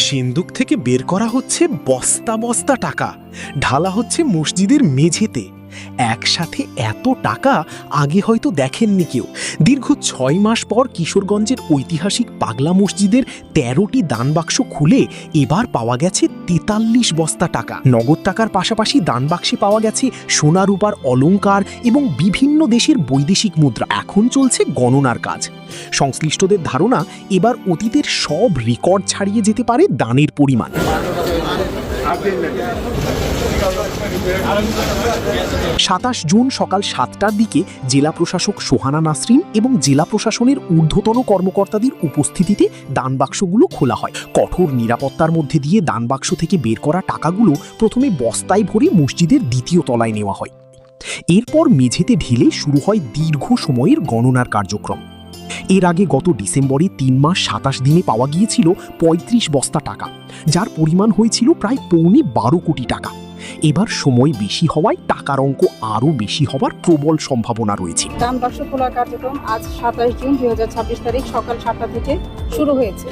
সিন্দুক থেকে বের করা হচ্ছে বস্তা বস্তা টাকা, ঢালা হচ্ছে মসজিদের মেঝেতে। একসাথে এত টাকা আগে হয়তো দেখেননি কেউ। দীর্ঘ 6 মাস পর কিশোরগঞ্জের ঐতিহাসিক পাগলা মসজিদের 13টি দানবাক্স খুলে এবার পাওয়া গেছে 43 বস্তা টাকা। নগদ টাকার পাশাপাশি দানবাক্সে পাওয়া গেছে সোনা রূপার অলংকার এবং বিভিন্ন দেশের বৈদেশিক মুদ্রা। এখন চলছে গণনার কাজ। সংশ্লিষ্টদের ধারণা, এবার অতীতের সব রেকর্ড ছাড়িয়ে যেতে পারে দানের পরিমাণ। 27 জুন সকাল 7টার দিকে জেলা প্রশাসক সোহানা নাসরিন এবং জেলা প্রশাসনের ঊর্ধ্বতন কর্মকর্তাদের উপস্থিতিতে দানবাক্সগুলো খোলা হয়। কঠোর নিরাপত্তার মধ্যে দিয়ে দানবাক্স থেকে বের করা টাকাগুলো প্রথমে বস্তায় ভরে মসজিদের 2য় তলায় নেওয়া হয়। এরপর মেঝেতে ঢেলে শুরু হয় দীর্ঘ সময়ের গণনার কার্যক্রম। এর আগে গত ডিসেম্বরে 3 মাস 27 দিনে পাওয়া গিয়েছিল 35 বস্তা টাকা, যার পরিমাণ হয়েছিল প্রায় 12.25 কোটি টাকা। এবার সময় বেশি হওয়ায় টাকার অঙ্ক আরও বেশি হবার প্রবল সম্ভাবনা রয়েছে। দানবাক্স খোলার কার্যক্রম আজ 27 জুন 2026 তারিখ সকাল 7টা থেকে শুরু হয়েছে।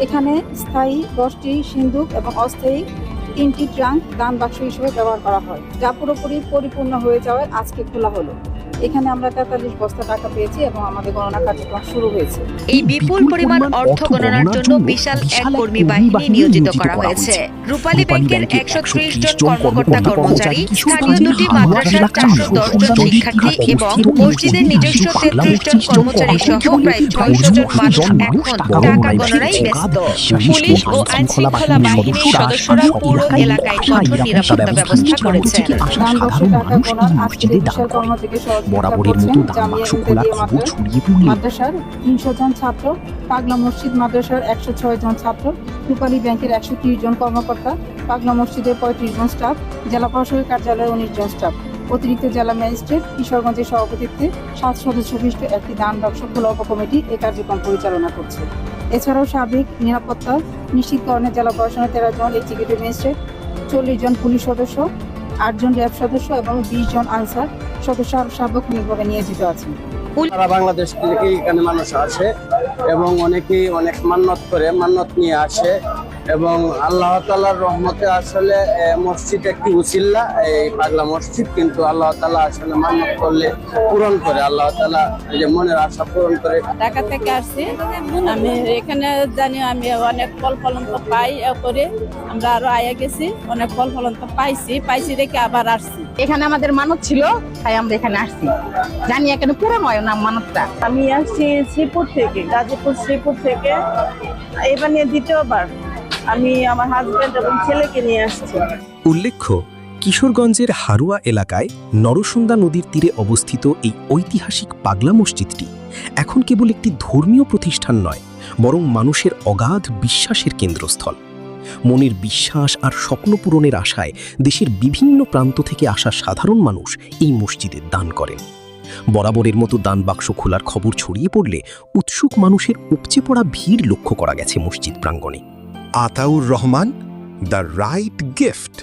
এখানে স্থায়ী 10টি সিন্দুক এবং অস্থায়ী 3টি ট্রাঙ্ক দানবাক্স হিসেবে ব্যবহার করা হয়, যা পুরোপুরি পরিপূর্ণ হয়ে যাওয়ায় আজকে খোলা হলো। এখানে আমরা 43 বস্তা টাকা পেয়েছি এবং আমাদের গণনা কার্যক্রম শুরু হয়েছে। এই বিপুল পরিমাণ অর্থ গণনার জন্য বিশাল এক কর্মী বাহিনী নিয়োজিত করা হয়েছে। রূপালী ব্যাংকের 130 জন কর্মকর্তা কর্মচারী, স্থানীয় 2টি মাদ্রাসার 410 জন শিক্ষার্থী এবং মসজিদের নিজস্ব 33 জন কর্মচারী সহ প্রায় 600 জন মানুষ এখন টাকা গণনায় ব্যস্ত। পুলিশ ও আইন শৃঙ্খলা বাহিনীর সদস্যরা পুরো এলাকায় কঠোর নিরাপত্তা ব্যবস্থা করেছে। দানবাক্স টাকা গণনার আজকের বিশাল কর্মযোগে বরাবরের মতো দানবাক্স খোলার খবর ছড়িয়ে পড়লে মাদ্রাসার 300 জন ছাত্র, পাগলা মসজিদ মাদ্রাসার 106 জন ছাত্র, রূপালী ব্যাংকের 130 জন কর্মকর্তা, পাগলা মসজিদের 35 জন স্টাফ, জেলা প্রশাসকের কার্যালয়ে 19 জন স্টাফ, অতিরিক্ত জেলা ম্যাজিস্ট্রেট কিশোরগঞ্জের সভাপতিত্বে 7 সদস্য বিশিষ্ট একটি দানবাক্স খোলা উপকমিটি এই কার্যক্রম পরিচালনা করছে। এছাড়াও সার্বিক নিরাপত্তা নিশ্চিতকরণে জেলা প্রশাসনের 13 জন এক্সিকিউটিভ ম্যাজিস্ট্রেট, 40 জন পুলিশ সদস্য, 8 জন র্যাব সদস্য এবং 20 জন আনসার সদস্য সার্বক্ষণিকভাবে নিয়োজিত আছেন। সারা বাংলাদেশ থেকে এখানে মানুষ আসে এবং অনেকেই অনেক মান্যত করে, মান্যত নিয়ে আসে এবং আল্লাহ তাআলার রহমতে আসলে মসজিদ একটি উসিলা, এই পাগলা মসজিদ, কিন্তু আল্লাহ তাআলা আসলে মান্যত করলে পূরণ করে। আল্লাহ তাআলা এই যে মনের আশা পূরণ করে। ঢাকা থেকে আসছি আমি, এখানে জানি আমি অনেক ফল ফলন তো পাই করে আমরা আরো আয়া গেছি, অনেক ফল ফলন তো পাইছি দেখে আবার আসছি। এখানে আমাদের মানত ছিল, তাই আমরা এখানে আসছি, জানি এখানে পূরণ হয় না মানতটা। আমি আসছি শ্রীপুর থেকে, গাজীপুর শ্রীপুর থেকে। এবার নিয়ে দ্বিতীয়বার আমি আমার হাজবেন্ড এবং ছেলেকে নিয়ে আসছি। উল্লেখ্য, কিশোরগঞ্জের হারুয়া এলাকায় নরসুন্দা নদীর তীরে অবস্থিত এই ঐতিহাসিক পাগলা মসজিদটি এখন কেবল একটি ধর্মীয় প্রতিষ্ঠান নয়, বরং মানুষের অগাধ বিশ্বাসের কেন্দ্রস্থল। মনের বিশ্বাস আর স্বপ্ন পূরণের আশায় দেশের বিভিন্ন প্রান্ত থেকে আসা সাধারণ মানুষ এই মসজিদে দান করেন। বরাবরের মতো দানবাক্স খোলার খবর ছড়িয়ে পড়লে উৎসুক মানুষের উপচে পড়া ভিড় লক্ষ্য করা গেছে মসজিদ প্রাঙ্গণে। Ataur Rahman, the right gift.